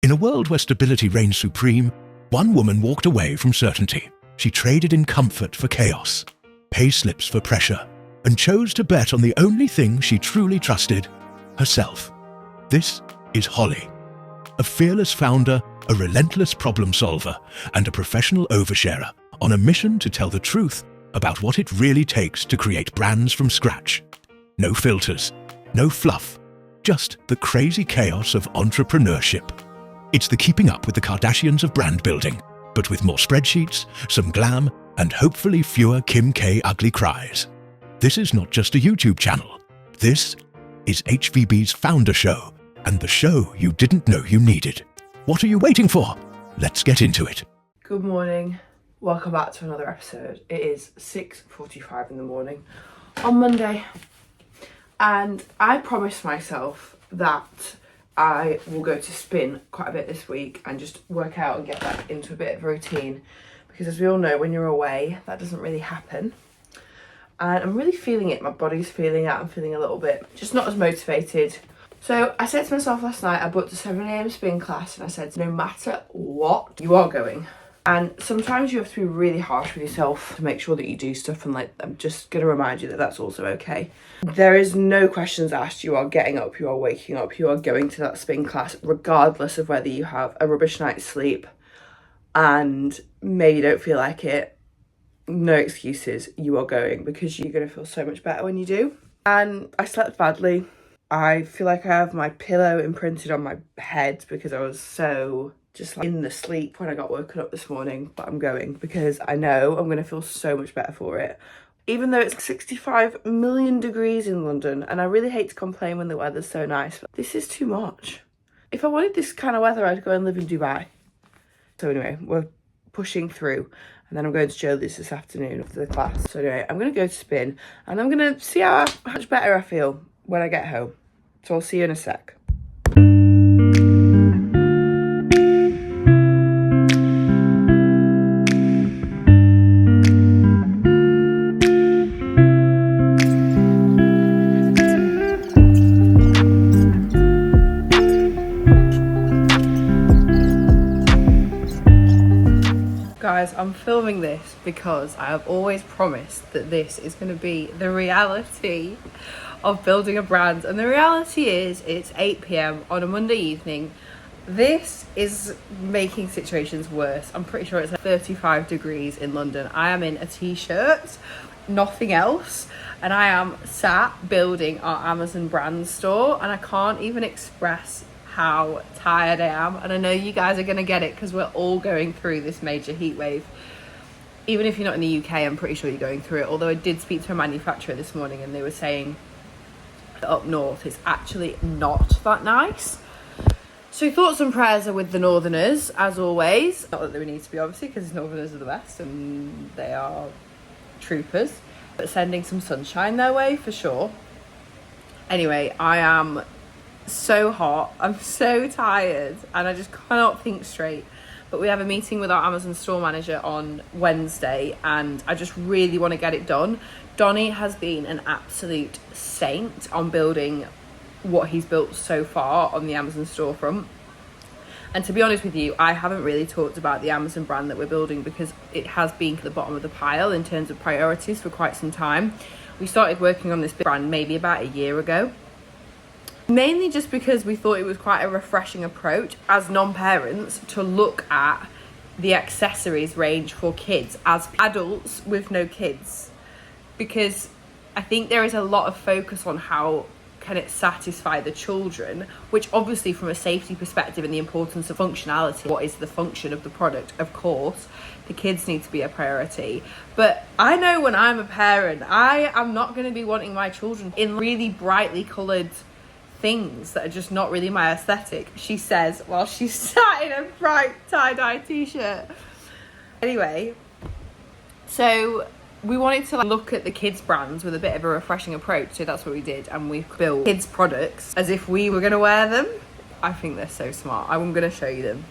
In a world where stability reigned supreme, one woman walked away from certainty. She traded in comfort for chaos, pay slips for pressure, and chose to bet on the only thing she truly trusted, herself. This is Holly, a fearless founder, a relentless problem solver, and a professional oversharer on a mission to tell the truth about what it really takes to create brands from scratch. No filters, no fluff, just the crazy chaos of entrepreneurship. It's the keeping up with the Kardashians of brand building, but with more spreadsheets, some glam, and hopefully fewer Kim K ugly cries. This is not just a YouTube channel. This is HVB's founder show, and the show you didn't know you needed. What are you waiting for? Let's get into it. Good morning. Welcome back to another episode. It is 6:45 in the morning on Monday, and I promised myself that I will go to spin quite a bit this week and just work out and get back into a bit of a routine, because as we all know, when you're away, that doesn't really happen. And I'm really feeling it. My body's feeling it. I'm feeling a little bit just not as motivated. So I said to myself last night, I booked a 7 a.m. spin class, and I said, no matter what, you are going. And sometimes you have to be really harsh with yourself to make sure that you do stuff, and I'm just going to remind you that that's also okay. There is no questions asked. You are getting up, you are waking up, you are going to that spin class, regardless of whether you have a rubbish night's sleep and maybe don't feel like it. No excuses, you are going, because you're going to feel so much better when you do. And I slept badly. I feel like I have my pillow imprinted on my head because I was so just in the sleep when I got woken up this morning. But I'm going because I know I'm going to feel so much better for it. Even though it's 65 million degrees in London, and I really hate to complain when the weather's so nice, but this is too much. If I wanted this kind of weather, I'd go and live in Dubai. So anyway, we're pushing through, and then I'm going to show this afternoon after the class. So anyway, I'm going to go to spin, and I'm going to see how much better I feel when I get home. So I'll see you in a sec. Guys, I'm filming this because I have always promised that this is going to be the reality of building a brand, and the reality is it's 8 p.m. on a Monday evening. This is making situations worse. I'm pretty sure it's like 35 degrees in London. I am in a t-shirt, nothing else, and I am sat building our Amazon brand store, and I can't even express how tired I am. And I know you guys are going to get it because we're all going through this major heat wave. Even if you're not in the UK, I'm pretty sure you're going through it. Although I did speak to a manufacturer this morning, and they were saying that up north it's actually not that nice. So thoughts and prayers are with the northerners, as always. Not that they need to be, obviously, because northerners are the best and they are troopers, but sending some sunshine their way for sure. Anyway, I am so hot, I'm so tired, and I just cannot think straight. But we have a meeting with our Amazon store manager on Wednesday, and I just really want to get it done. Donnie has been an absolute saint on building what he's built so far on the Amazon storefront. And to be honest with you, I haven't really talked about the Amazon brand that we're building because it has been at the bottom of the pile in terms of priorities for quite some time. We started working on this brand maybe about a year ago, mainly just because we thought it was quite a refreshing approach as non-parents to look at the accessories range for kids as adults with no kids, because I think there is a lot of focus on how can it satisfy the children, which obviously from a safety perspective and the importance of functionality, what is the function of the product, of course the kids need to be a priority. But I know when I'm a parent, I am not going to be wanting my children in really brightly coloured things that are just not really my aesthetic, she says while she's sat in a bright tie-dye t-shirt. Anyway, so we wanted to look at the kids brands with a bit of a refreshing approach, so that's what we did, and we built kids products as if we were going to wear them. I think they're so smart. I'm going to show you them.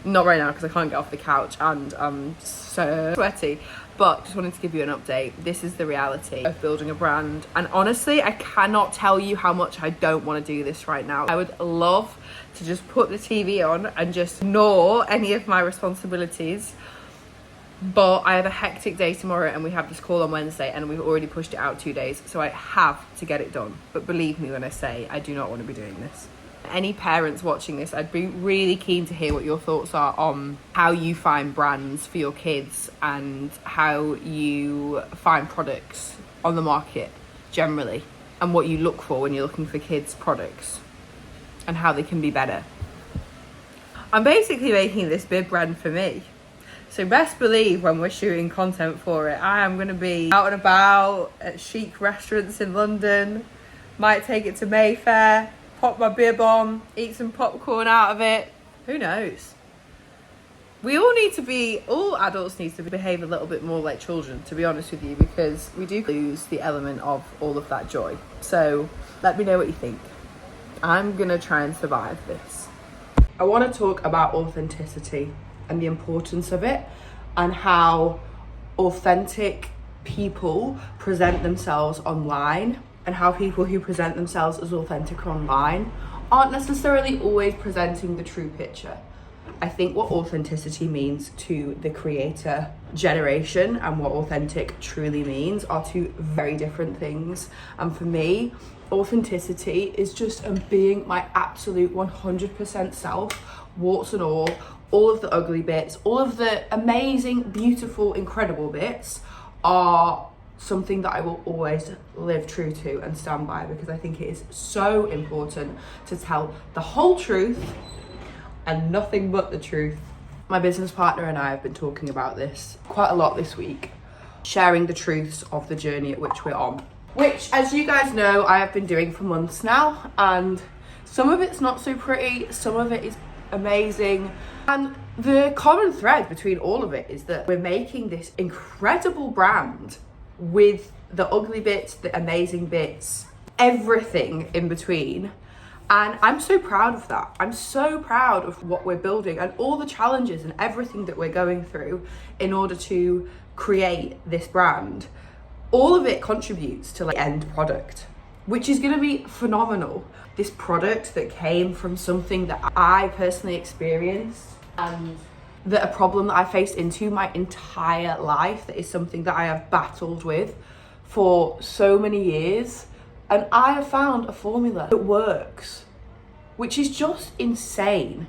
Not right now because I can't get off the couch and I'm so sweaty. But just wanted to give you an update. This is the reality of building a brand. And honestly, I cannot tell you how much I don't want to do this right now. I would love to just put the TV on and just ignore any of my responsibilities. But I have a hectic day tomorrow and we have this call on Wednesday and we've already pushed it out 2 days. So I have to get it done. But believe me when I say I do not want to be doing this. Any parents watching this, I'd be really keen to hear what your thoughts are on how you find brands for your kids and how you find products on the market generally, and what you look for when you're looking for kids' products and how they can be better. I'm basically making this big brand for me. So best believe when we're shooting content for it, I am going to be out and about at chic restaurants in London, might take it to Mayfair, pop my bib on, eat some popcorn out of it. Who knows? All adults need to behave a little bit more like children, to be honest with you, because we do lose the element of all of that joy. So let me know what you think. I'm gonna try and survive this. I want to talk about authenticity and the importance of it, and how authentic people present themselves online, and how people who present themselves as authentic online aren't necessarily always presenting the true picture. I think what authenticity means to the creator generation and what authentic truly means are two very different things. And for me, authenticity is just being my absolute 100% self, warts and all of the ugly bits, all of the amazing, beautiful, incredible bits are something that I will always live true to and stand by, because I think it is so important to tell the whole truth and nothing but the truth. My business partner and I have been talking about this quite a lot this week, sharing the truths of the journey at which we're on, which, as you guys know, I have been doing for months now, and some of it's not so pretty, some of it is amazing, and the common thread between all of it is that we're making this incredible brand with the ugly bits, the amazing bits, everything in between. And I'm so proud of that. I'm so proud of what we're building and all the challenges and everything that we're going through in order to create this brand. All of it contributes to the end product, which is going to be phenomenal. This product that came from something that I personally experienced, and that a problem that I faced into my entire life, that is something that I have battled with for so many years. And I have found a formula that works, which is just insane.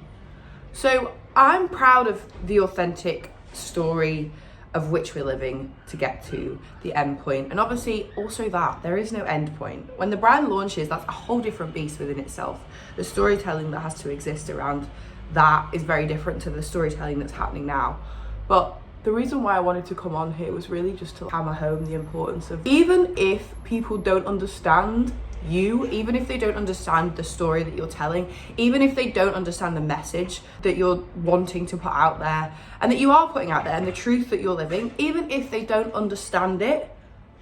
So I'm proud of the authentic story of which we're living to get to the end point. And obviously also that there is no end point. When the brand launches, that's a whole different beast within itself. The storytelling that has to exist around that is very different to the storytelling that's happening now. But the reason why I wanted to come on here was really just to hammer home the importance of, even if people don't understand you, even if they don't understand the story that you're telling, even if they don't understand the message that you're wanting to put out there and that you are putting out there and the truth that you're living, even if they don't understand it,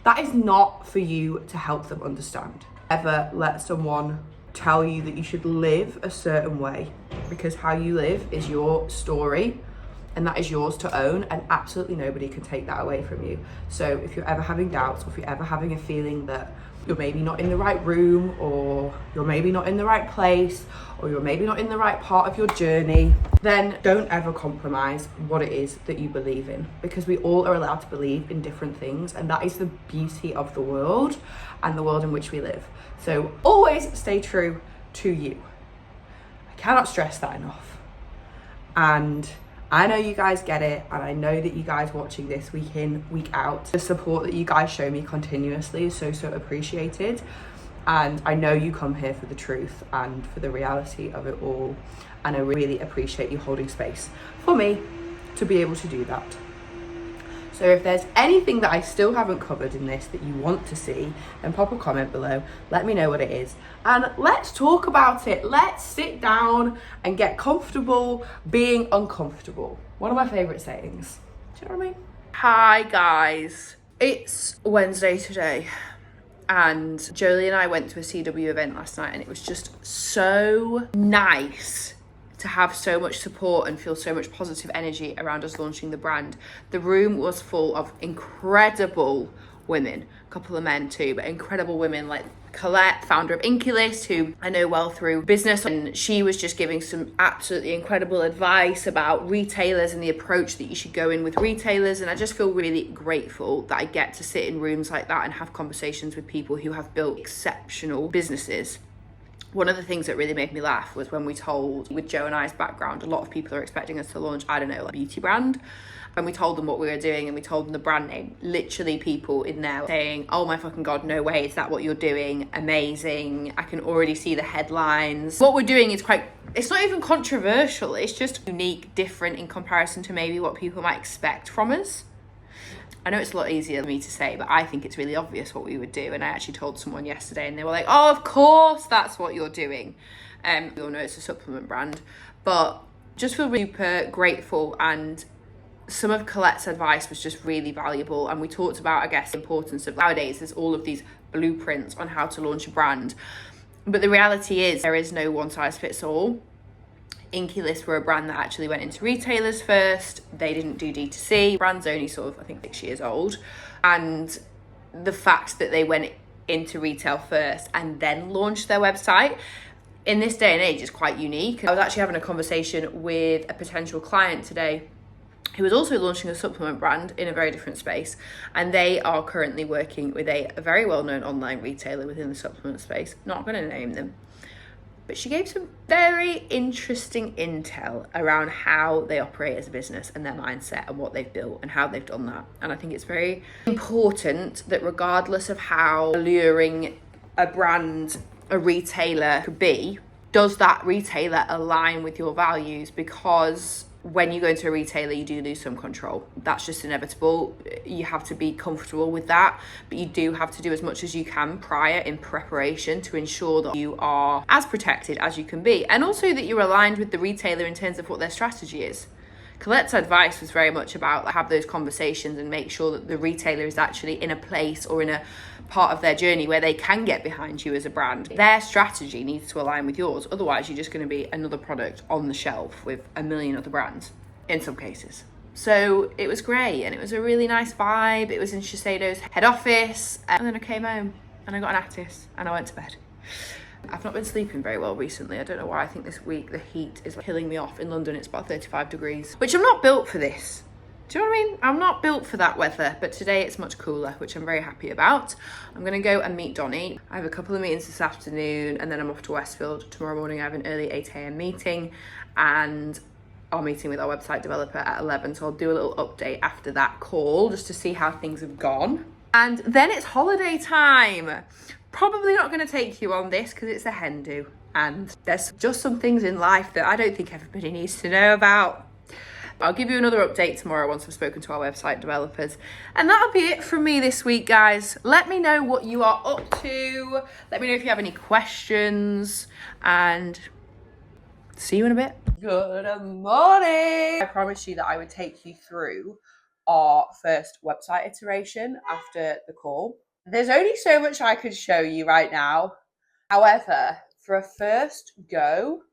that is not for you to help them understand. Ever let someone tell you that you should live a certain way, because how you live is your story and that is yours to own, and absolutely nobody can take that away from you. So if you're ever having doubts, or if you're ever having a feeling that you're maybe not in the right room, or you're maybe not in the right place, or you're maybe not in the right part of your journey, then don't ever compromise what it is that you believe in, because we all are allowed to believe in different things, and that is the beauty of the world and the world in which we live. So always stay true to you. I cannot stress that enough. And I know you guys get it, and I know that you guys watching this week in, week out, the support that you guys show me continuously is so appreciated. And I know you come here for the truth and for the reality of it all, and I really appreciate you holding space for me to be able to do that. So if there's anything that I still haven't covered in this that you want to see, then pop a comment below, let me know what it is, and let's talk about it. Let's sit down and get comfortable being uncomfortable. One of my favourite sayings. Do you know what I mean? Hi guys, it's Wednesday today, and Jolie and I went to a CW event last night, and it was just so nice to have so much support and feel so much positive energy around us launching the brand. The room was full of incredible women, a couple of men too, but incredible women like Colette, founder of Inculist, who I know well through business, and she was just giving some absolutely incredible advice about retailers and the approach that you should go in with retailers. And I just feel really grateful that I get to sit in rooms like that and have conversations with people who have built exceptional businesses. One of the things that really made me laugh was when we told, with Joe and I's background, a lot of people are expecting us to launch, I don't know, like a beauty brand. When we told them what we were doing and we told them the brand name, literally people in there were saying, oh my fucking God, no way, is that what you're doing? Amazing. I can already see the headlines. What we're doing is it's not even controversial. It's just unique, different in comparison to maybe what people might expect from us. I know it's a lot easier for me to say, but I think it's really obvious what we would do. And I actually told someone yesterday and they were like, oh, of course, that's what you're doing. We all know it's a supplement brand, but just feel super grateful. And some of Colette's advice was just really valuable. And we talked about, I guess, the importance of nowadays, there's all of these blueprints on how to launch a brand. But the reality is there is no one size fits all. Inculist were a brand that actually went into retailers first. They didn't do D2C. Brand's only sort of, I think, 6 years old. And the fact that they went into retail first and then launched their website in this day and age is quite unique. I was actually having a conversation with a potential client today who was also launching a supplement brand in a very different space. And they are currently working with a very well-known online retailer within the supplement space. Not going to name them. But she gave some very interesting intel around how they operate as a business and their mindset and what they've built and how they've done that. And I think it's very important that regardless of how alluring a brand, a retailer could be, does that retailer align with your values? Because when you go into a retailer, you do lose some control. That's just inevitable. You have to be comfortable with that, but you do have to do as much as you can prior in preparation to ensure that you are as protected as you can be, and also that you're aligned with the retailer in terms of what their strategy is. Colette's advice was very much about have those conversations and make sure that the retailer is actually in a place or in a part of their journey where they can get behind you as a brand. Their strategy needs to align with yours. Otherwise, you're just going to be another product on the shelf with a million other brands in some cases. So it was great and it was a really nice vibe. It was in Shiseido's head office. And then I came home and I got an Actis and I went to bed. I've not been sleeping very well recently. I don't know why. I think this week the heat is killing me off. In London, it's about 35 degrees, which I'm not built for this. Do you know what I mean? I'm not built for that weather, but today it's much cooler, which I'm very happy about. I'm going to go and meet Donnie. I have a couple of meetings this afternoon and then I'm off to Westfield. Tomorrow morning I have an early 8 a.m. meeting and our meeting with our website developer at 11. So I'll do a little update after that call just to see how things have gone. And then it's holiday time. Probably not going to take you on this because it's a hen do. And there's just some things in life that I don't think everybody needs to know about. I'll give you another update tomorrow once I've spoken to our website developers. And that'll be it from me this week, guys. Let me know what you are up to. Let me know if you have any questions. And see you in a bit. Good morning. I promised you that I would take you through our first website iteration after the call. There's only so much I could show you right now. However, for a first go,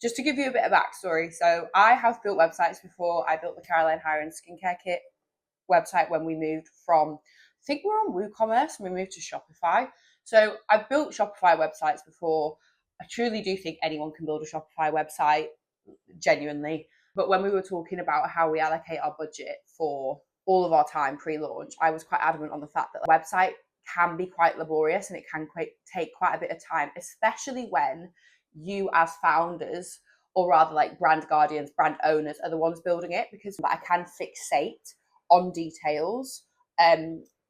just to give you a bit of backstory. So I have built websites before. I built the Caroline Hiron skincare kit website when we moved from, I think we're on WooCommerce and we moved to Shopify. So I've built Shopify websites before. I truly do think anyone can build a Shopify website, genuinely. But when we were talking about how we allocate our budget for all of our time pre-launch, I was quite adamant on the fact that the website can be quite laborious and it can take quite a bit of time, especially when you as founders, or rather like brand guardians, brand owners, are the ones building it, because I can fixate on details,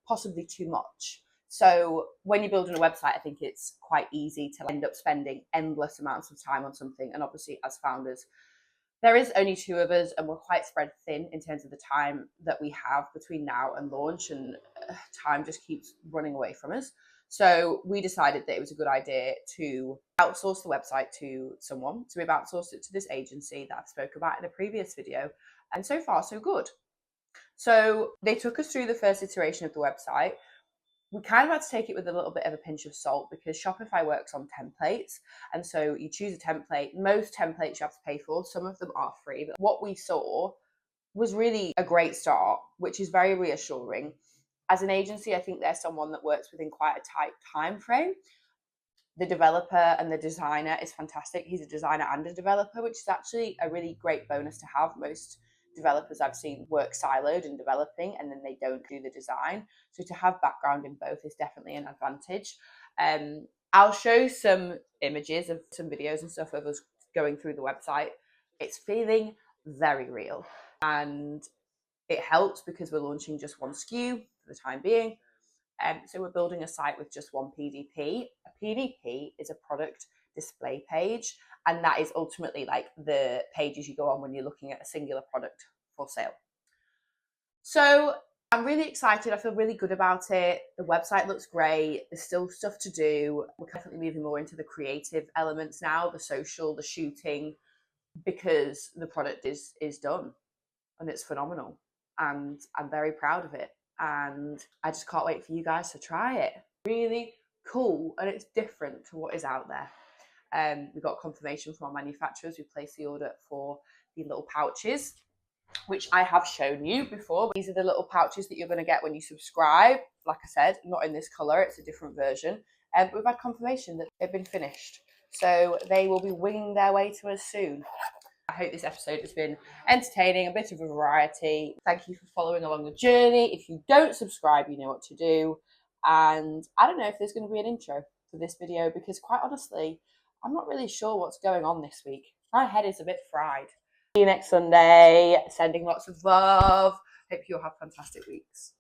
possibly too much. So when you're building a website, I think it's quite easy to end up spending endless amounts of time on something. And obviously as founders, there is only two of us and we're quite spread thin in terms of the time that we have between now and launch, and time just keeps running away from us. So we decided that it was a good idea to outsource the website to someone. So we've outsourced it to this agency that I spoke about in a previous video. And so far, so good. So they took us through the first iteration of the website. we kind of had to take it with a little bit of a pinch of salt because Shopify works on templates. And so you choose a template. Most templates you have to pay for. Some of them are free. But what we saw was really a great start, which is very reassuring. As an agency, I think there's someone that works within quite a tight time frame. The developer and the designer is fantastic. He's a designer and a developer, which is actually a really great bonus to have. Most developers I've seen work siloed in developing and then they don't do the design. So to have background in both is definitely an advantage. I'll show some images of some videos and stuff of us going through the website. It's feeling very real, and it helps because we're launching just one SKU for the time being. So we're building a site with just one PDP. A PDP is a product display page, and that is ultimately like the pages you go on when you're looking at a singular product for sale. So I'm really excited. I feel really good about it. The website looks great. There's still stuff to do. We're definitely moving more into the creative elements now, the social, the shooting, because the product is done and it's phenomenal. And I'm very proud of it. And I just can't wait for you guys to try it. Really cool, and it's different to what is out there. We got confirmation from our manufacturers. We placed the order for the little pouches, which I have shown you before. These are the little pouches that you're going to get when you subscribe. Like I said, not in this colour, it's a different version. But we've had confirmation that they've been finished. So they will be winging their way to us soon. I hope this episode has been entertaining, a bit of a variety. Thank you for following along the journey. If you don't subscribe, you know what to do. And I don't know if there's going to be an intro for this video because quite honestly, I'm not really sure what's going on this week. My head is a bit fried. See you next Sunday. Sending lots of love. Hope you'll have fantastic weeks.